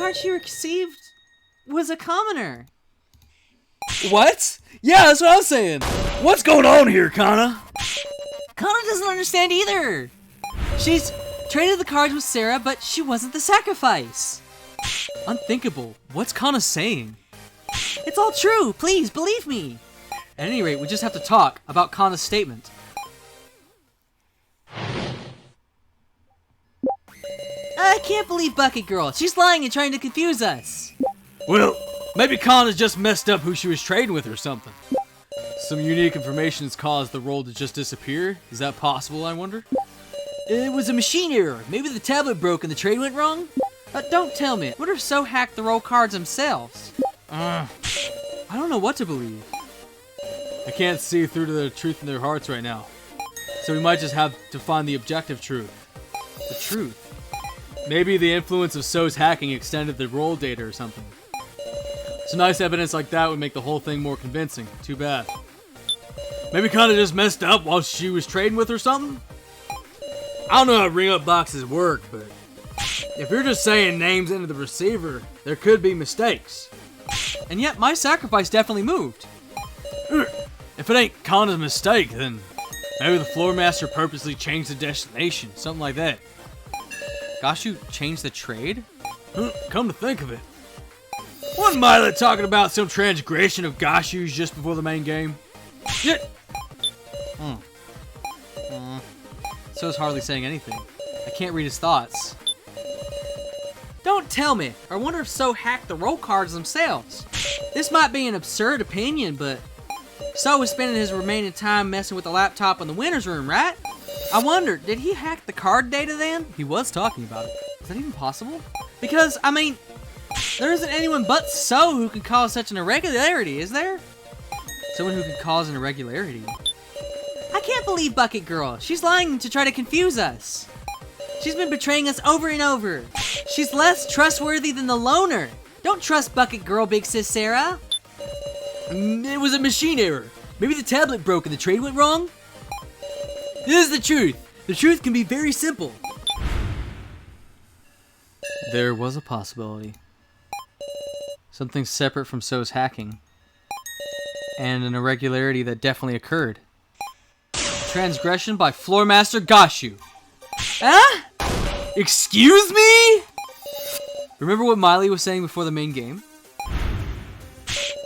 card she received was a commoner. What? Yeah, that's what I was saying. What's going on here, Kana? Kana doesn't understand either. She's traded the cards with Sarah, but she wasn't the sacrifice. Unthinkable. What's Kana saying? It's all true. Please, believe me. At any rate, we just have to talk about Kana's statement. I can't believe Bucket Girl. She's lying and trying to confuse us. Well, maybe Kana's just messed up who she was trading with or something. Some unique information has caused the roll to just disappear. Is that possible, I wonder? It was a machine error. Maybe the tablet broke and the trade went wrong? Don't tell me. What if So hacked the roll cards themselves? I don't know what to believe. I can't see through to the truth in their hearts right now. So we might just have to find the objective truth. The truth. Maybe the influence of So's hacking extended the roll data or something. So nice evidence like that would make the whole thing more convincing. Too bad. Maybe Kana just messed up while she was trading with or something? I don't know how ring-up boxes work, but if you're just saying names into the receiver, there could be mistakes. And yet my sacrifice definitely moved. If it ain't Kana's mistake, then maybe the floor master purposely changed the destination, something like that. Gashu changed the trade? Come to think of it. Wasn't Mila talking about some transgression of Gashu's just before the main game? Shit! So's hardly saying anything. I can't read his thoughts. Don't tell me. I wonder if So hacked the roll cards themselves. This might be an absurd opinion, but So was spending his remaining time messing with the laptop in the winner's room, right? I wonder, did he hack the card data then? He was talking about it. Is that even possible? Because, I mean, there isn't anyone but So who can cause such an irregularity, is there? Someone who can cause an irregularity. I can't believe Bucket Girl. She's lying to try to confuse us. She's been betraying us over and over. She's less trustworthy than the loner. Don't trust Bucket Girl, Big Sis Sarah. It was a machine error. Maybe the tablet broke and the trade went wrong? This is the truth. The truth can be very simple. There was a possibility. Something separate from So's hacking. And an irregularity that definitely occurred. Transgression by Floormaster Gashu. Huh? Excuse me? Remember what Miley was saying before the main game?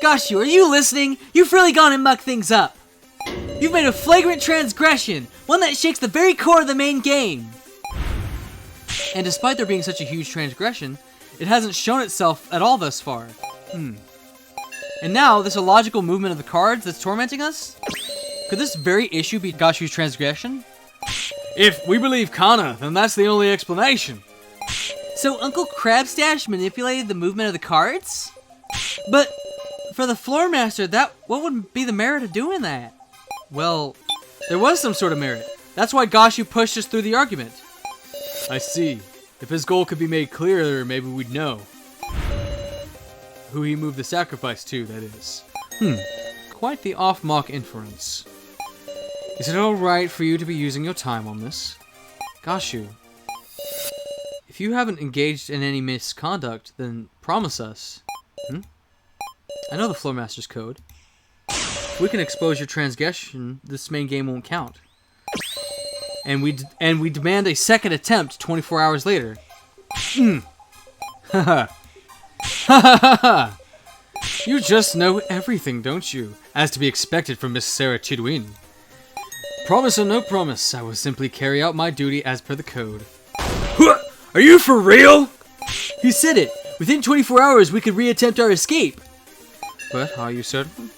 Gashu, are you listening? You've really gone and mucked things up. You've made a flagrant transgression, one that shakes the very core of the main game. And despite there being such a huge transgression, it hasn't shown itself at all thus far. And now, this illogical movement of the cards that's tormenting us? Could this very issue be Gashu's transgression? If we believe Kana, then that's the only explanation. So Uncle Crabstash manipulated the movement of the cards? But for the Floor Master, what would be the merit of doing that? Well, there was some sort of merit. That's why Gashu pushed us through the argument. I see. If his goal could be made clearer, maybe we'd know. Who he moved the sacrifice to, that is. Quite the off-mock inference. Is it alright for you to be using your time on this? Gashu, if you haven't engaged in any misconduct, then promise us. I know the Floor Master's code. If we can expose your transgression, this main game won't count. And we demand a second attempt 24 hours later. Haha. Ha. You just know everything, don't you? As to be expected from Miss Sarah Chidwin. Promise or no promise, I will simply carry out my duty as per the code. Are you for real? He said it. Within 24 hours, we could reattempt our escape. But are you certain?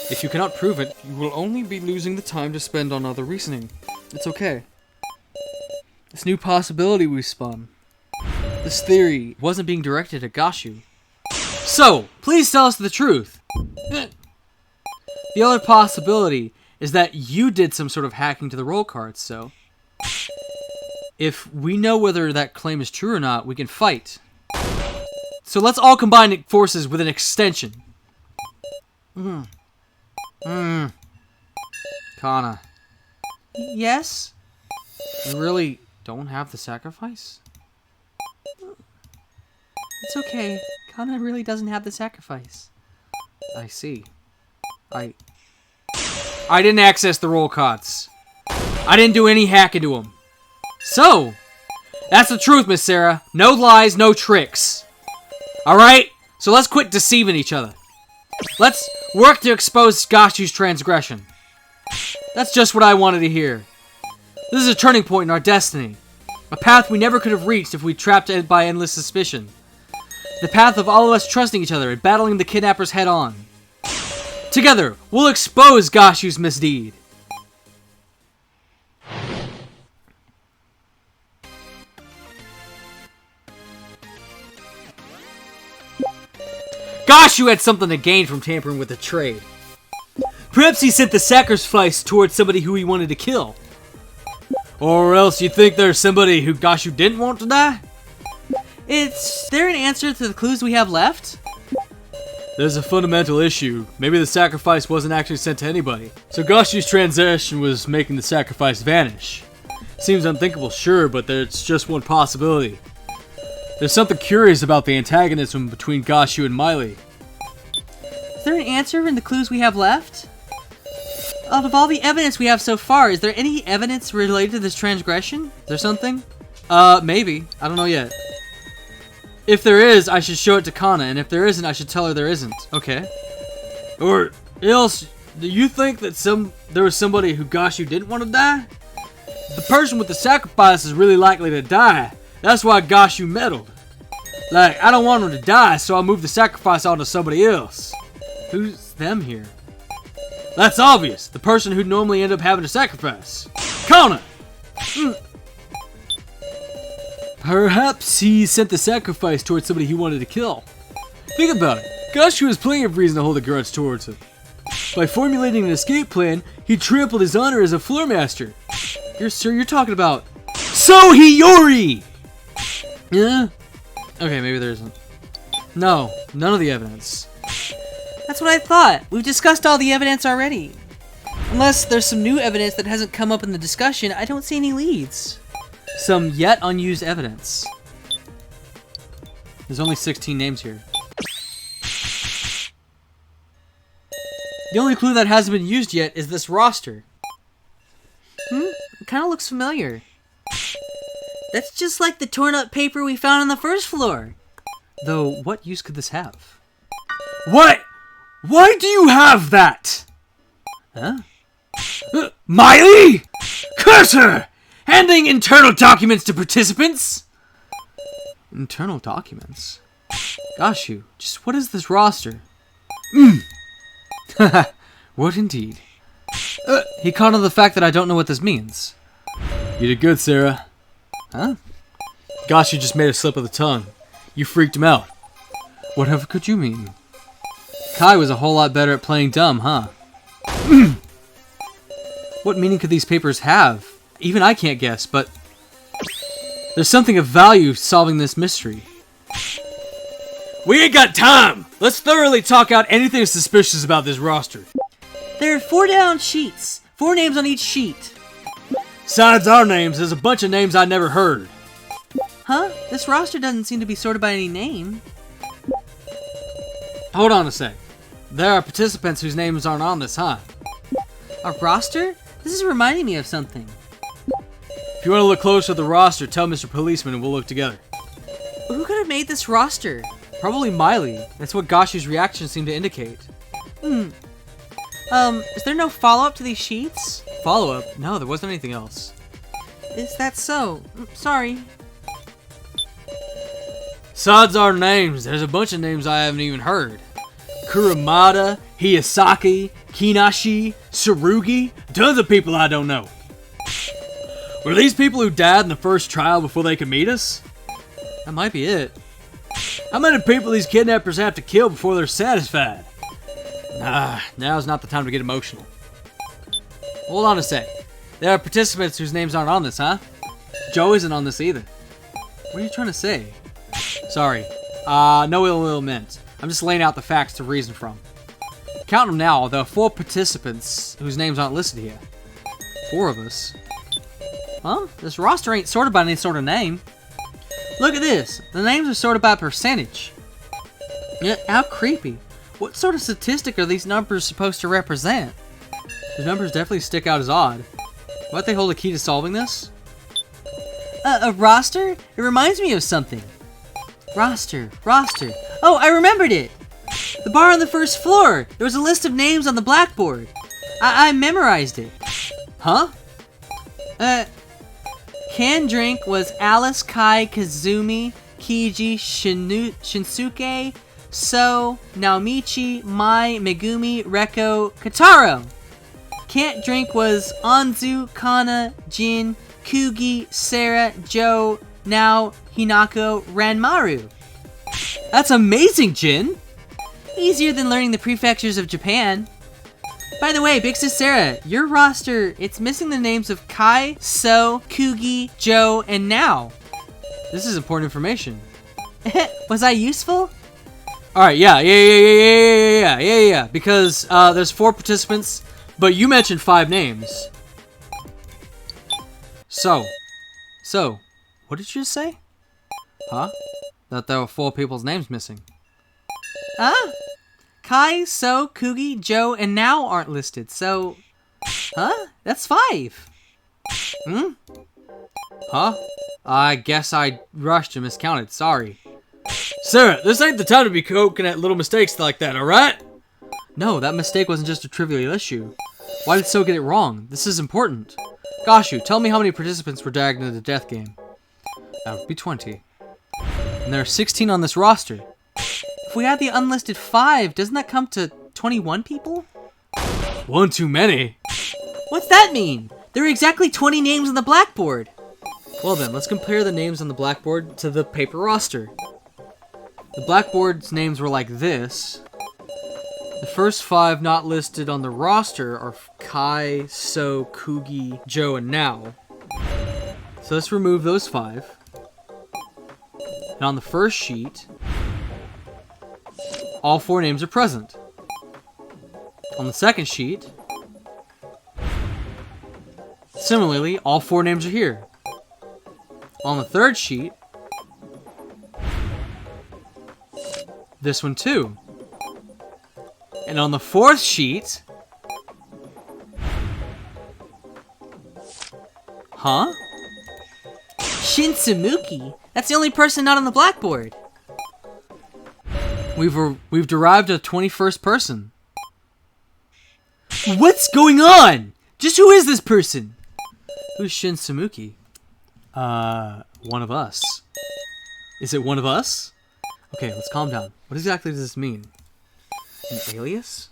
If you cannot prove it, you will only be losing the time to spend on other reasoning. It's okay. This new possibility we spun. This theory wasn't being directed at Gashu. So, please tell us the truth. The other possibility is that you did some sort of hacking to the roll cards, so if we know whether that claim is true or not, we can fight. So let's all combine forces with an extension. Kana. Yes? You really don't have the sacrifice? It's okay. Kana really doesn't have the sacrifice. I see. I didn't access the roll cards. I didn't do any hacking to them. So, that's the truth, Miss Sarah. No lies, no tricks. Alright? So let's quit deceiving each other. Let's work to expose Gashu's transgression. That's just what I wanted to hear. This is a turning point in our destiny. A path we never could have reached if we trapped it by endless suspicion. The path of all of us trusting each other and battling the kidnappers head on. Together, we'll expose Gashu's misdeed. Gashu had something to gain from tampering with the trade. Perhaps he sent the sacrifice towards somebody who he wanted to kill. Or else you think there's somebody who Gashu didn't want to die? Is there an answer to the clues we have left? There's a fundamental issue. Maybe the sacrifice wasn't actually sent to anybody. So Gashu's transaction was making the sacrifice vanish. Seems unthinkable, sure, but there's just one possibility. There's something curious about the antagonism between Gashu and Miley. Is there an answer in the clues we have left? Out of all the evidence we have so far, is there any evidence related to this transgression? Is there something? Maybe. I don't know yet. If there is, I should show it to Kana, and if there isn't, I should tell her there isn't. Okay. Or else, do you think that there was somebody who Gashu didn't want to die? The person with the sacrifice is really likely to die. That's why Gashu meddled. Like, I don't want him to die, so I moved the sacrifice onto somebody else. Who's them here? That's obvious. The person who'd normally end up having to sacrifice. Kana! Perhaps he sent the sacrifice towards somebody he wanted to kill. Think about it. Gashu has plenty of reason to hold a grudge towards him. By formulating an escape plan, he trampled his honor as a floor master. You're talking about... Sohiyori! Yeah? Okay, maybe there isn't. No, none of the evidence. That's what I thought. We've discussed all the evidence already. Unless there's some new evidence that hasn't come up in the discussion, I don't see any leads. Some yet unused evidence. There's only 16 names here. The only clue that hasn't been used yet is this roster. It kind of looks familiar. That's just like the torn up paper we found on the first floor. Though, what use could this have? What? Why do you have that? Huh? Miley? Curse her! Handing internal documents to participants? Internal documents? Gashu, just what is this roster? What indeed? He caught on the fact that I don't know what this means. You did good, Sarah. Huh? Gashu just made a slip of the tongue. You freaked him out. Whatever could you mean? Kai was a whole lot better at playing dumb, huh? What meaning could these papers have? Even I can't guess, but... there's something of value solving this mystery. We ain't got time! Let's thoroughly talk out anything suspicious about this roster. There are 4 down sheets. 4 names on each sheet. Besides our names, there's a bunch of names I never heard. Huh? This roster doesn't seem to be sorted by any name. Hold on a sec. There are participants whose names aren't on this, huh? A roster? This is reminding me of something. If you want to look closer at the roster, tell Mr. Policeman and we'll look together. Who could have made this roster? Probably Miley. That's what Gashu's reaction seemed to indicate. Is there no follow-up to these sheets? Follow-up? No, there wasn't anything else. Is that so? Sorry. Besides our names, there's a bunch of names I haven't even heard. Kurumada, Hiyasaki, Kinashi, Tsurugi, tons of people I don't know. Were these people who died in the first trial before they could meet us? That might be it. How many people these kidnappers have to kill before they're satisfied? Nah, now's not the time to get emotional. Hold on a sec. There are participants whose names aren't on this, huh? Joe isn't on this either. What are you trying to say? Sorry. No ill will meant. I'm just laying out the facts to reason from. Count them now, there are 4 participants whose names aren't listed here. 4 of us. Huh? This roster ain't sorted by any sort of name. Look at this. The names are sorted by percentage. Yeah, how creepy. What sort of statistic are these numbers supposed to represent? The numbers definitely stick out as odd. Might they hold a key to solving this? A roster? It reminds me of something. Roster. Oh, I remembered it. The bar on the first floor. There was a list of names on the blackboard. I memorized it. Huh? Canned drink was Alice, Kai, Kazumi, Kiji, Shinsuke, So, Naomichi, Mai, Megumi, Reko, Kataro. Can't drink was Anzu, Kana, Jin, Kugi, Sarah, Joe, Nao, Hinako, Ranmaru. That's amazing, Jin! Easier than learning the prefectures of Japan. By the way, Big Sis Sarah, your roster, it's missing the names of Kai, So, Kugi, Joe, and Nao. This is important information. Was I useful? Alright, yeah. Because there's 4 participants, but you mentioned 5 names. So, what did you just say? Huh? That there were 4 people's names missing. Huh? Kai, So, Kugi, Joe, and Nao aren't listed, so... Huh? That's 5. Hmm? Huh? I guess I rushed and miscounted, sorry. Sarah, this ain't the time to be poking at little mistakes like that, alright? No, that mistake wasn't just a trivial issue. Why did So get it wrong? This is important. Gashu, tell me how many participants were dragged into the death game. That would be 20. And there are 16 on this roster. If we add the unlisted 5, doesn't that come to 21 people? One too many. What's that mean? There are exactly 20 names on the blackboard. Well then, let's compare the names on the blackboard to the paper roster. The blackboard's names were like this. The first 5 not listed on the roster are Kai, So, Kugi, Joe, and Nao. So let's remove those 5. And on the first sheet, all 4 names are present. On the second sheet, similarly, all 4 names are here. On the third sheet, this one too. And on the fourth sheet, huh? Shin Samuki? That's the only person not on the blackboard. We've derived a 21st person. What's going on? Just who is this person? Who's Shin Samuki? One of us. Is it one of us? Okay, let's calm down. What exactly does this mean? An alias?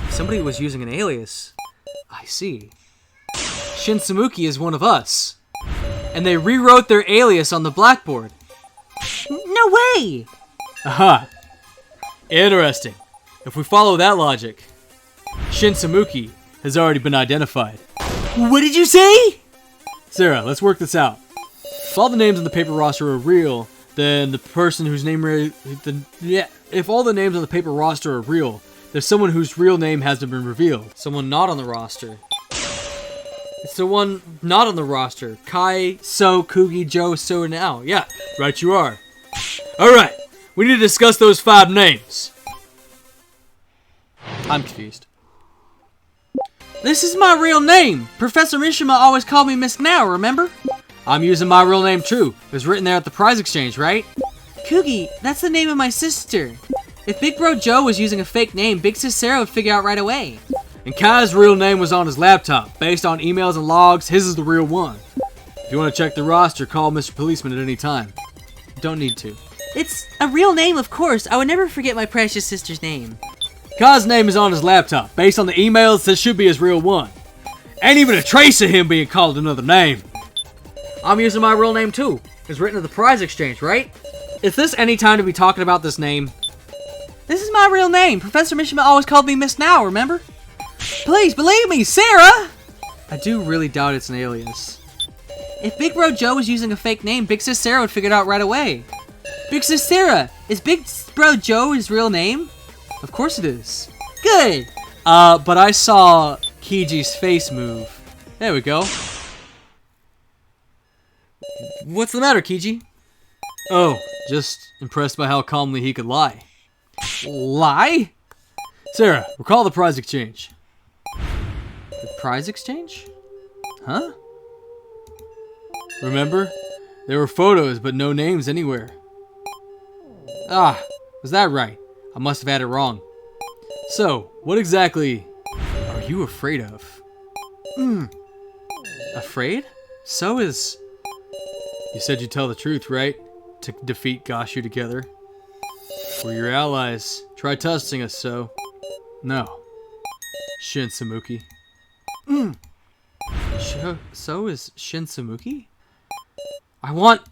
Somebody was using an alias. I see. Shin Samuki is one of us. And they rewrote their alias on the blackboard. No way! Aha! Interesting. If we follow that logic, Shin Samuki has already been identified. What did you say? Sarah, let's work this out. If all the names on the paper roster are real, then the person whose name if all the names on the paper roster are real, there's someone whose real name hasn't been revealed. Someone not on the roster. It's the one not on the roster. Kai, So, Kugi, Joe, So, and Nao. Yeah, right you are. Alright, we need to discuss those 5 names. I'm confused. This is my real name. Professor Mishima always called me Miss Now, remember? I'm using my real name too. It was written there at the prize exchange, right? Kugi, that's the name of my sister. If Big Bro Joe was using a fake name, Big Sis Sarah would figure out right away. And Kai's real name was on his laptop. Based on emails and logs, his is the real one. If you want to check the roster, call Mr. Policeman at any time. Don't need to. It's a real name, of course. I would never forget my precious sister's name. Kai's name is on his laptop. Based on the emails, this should be his real one. Ain't even a trace of him being called another name. I'm using my real name too. It's written at the prize exchange, right? Is this any time to be talking about this name? This is my real name. Professor Mishima always called me Miss Now, remember? Please believe me, Sarah! I do really doubt it's an alias. If Big Bro Joe was using a fake name, Big Sis Sarah would figure it out right away. Big Sis Sarah, is Big Bro Joe his real name? Of course it is. Good! But I saw Kiji's face move. There we go. What's the matter, Kiji? Oh, just impressed by how calmly he could lie. Lie? Sarah, recall the prize exchange. The prize exchange? Huh? Remember? There were photos, but no names anywhere. Ah, was that right? I must have had it wrong. So, what exactly are you afraid of? Afraid? So is... You said you'd tell the truth, right? To defeat Gashu together. We're your allies. Try testing us, so... No. Shin Samuki. So is Shin Samuki? I want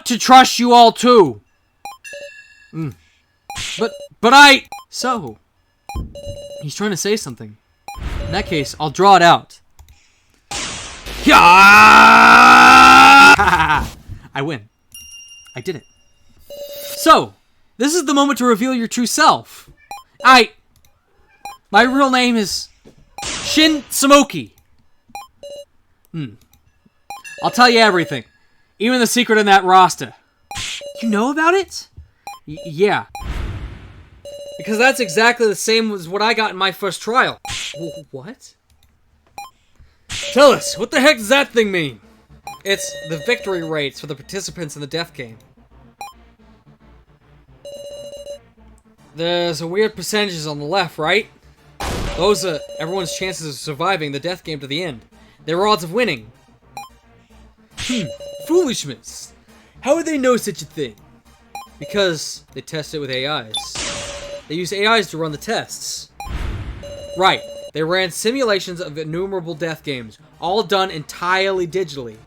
to trust you all too. But I... So, he's trying to say something. In that case, I'll draw it out. I win. I did it. So, this is the moment to reveal your true self. My real name is Shin Samuki. I'll tell you everything. Even the secret in that roster. You know about it? Yeah. Because that's exactly the same as what I got in my first trial. What? Tell us, what the heck does that thing mean? It's the victory rates for the participants in the death game. There's a weird percentages on the left, right? Those are everyone's chances of surviving the death game to the end. Their odds of winning. Foolishness. How would they know such a thing? Because they test it with AIs. They use AIs to run the tests. Right. They ran simulations of innumerable death games, all done entirely digitally.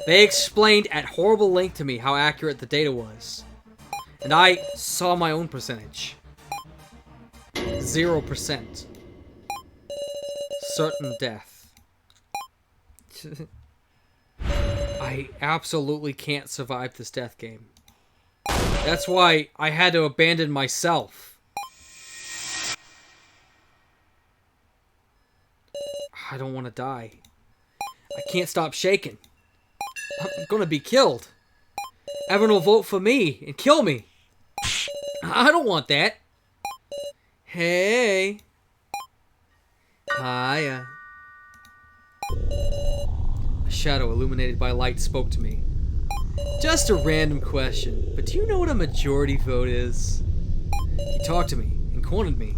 They explained at horrible length to me how accurate the data was. And I saw my own percentage. 0%. Certain death. I absolutely can't survive this death game. That's why I had to abandon myself. I don't want to die. I can't stop shaking. I'm gonna be killed. Everyone will vote for me and kill me. I don't want that. Hey. Hiya. A shadow illuminated by light spoke to me. Just a random question, but do you know what a majority vote is? He talked to me and cornered me.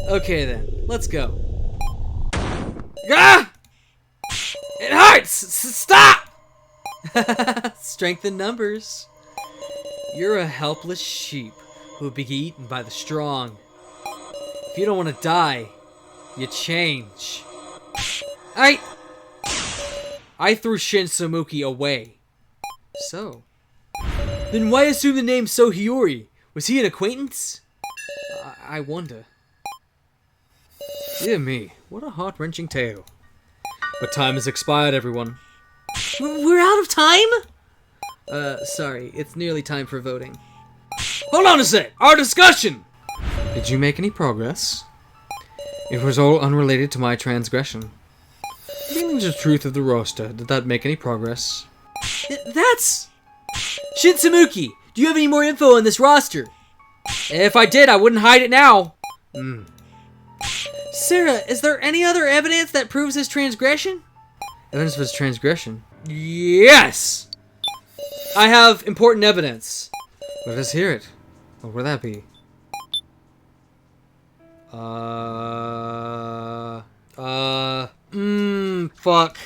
Okay then, let's go. Ah! It hurts! Stop! Strength in numbers. You're a helpless sheep who will be eaten by the strong. If you don't want to die, you change. I threw Shin Samuki away. So? Then why assume the name Sohiyori? Was he an acquaintance? I wonder. Dear me, what a heart-wrenching tale. But time has expired, everyone. We're out of time? Sorry, it's nearly time for voting. Hold on a sec! Our discussion! Did you make any progress? It was all unrelated to my transgression. Revealing the truth of the roster, did that make any progress? That's... Shin Samuki, do you have any more info on this roster? If I did, I wouldn't hide it now. Sarah, is there any other evidence that proves his transgression? Evidence of his transgression? Yes! I have important evidence. Let us hear it. What would that be? Fuck.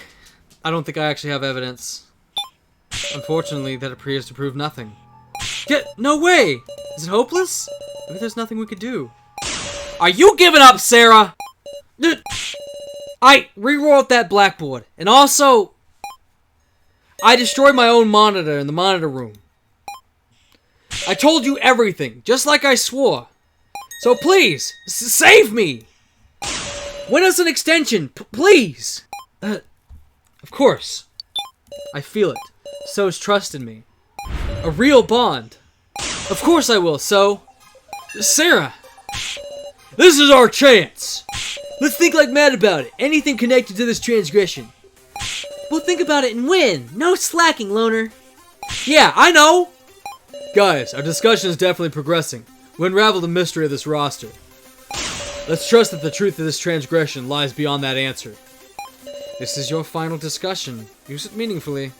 I don't think I actually have evidence. Unfortunately, that appears to prove nothing. No way! Is it hopeless? Maybe there's nothing we could do. Are you giving up, Sarah? I rewrote that blackboard, and also, I destroyed my own monitor in the monitor room. I told you everything, just like I swore. So please, save me! Win us an extension, please! Of course. I feel it. So is trust in me. A real bond. Of course I will, so... Sarah! This is our chance! Let's think like mad about it. Anything connected to this transgression. We'll think about it and win. No slacking, loner. Yeah, I know! Guys, our discussion is definitely progressing. We unravel the mystery of this roster. Let's trust that the truth of this transgression lies beyond that answer. This is your final discussion. Use it meaningfully.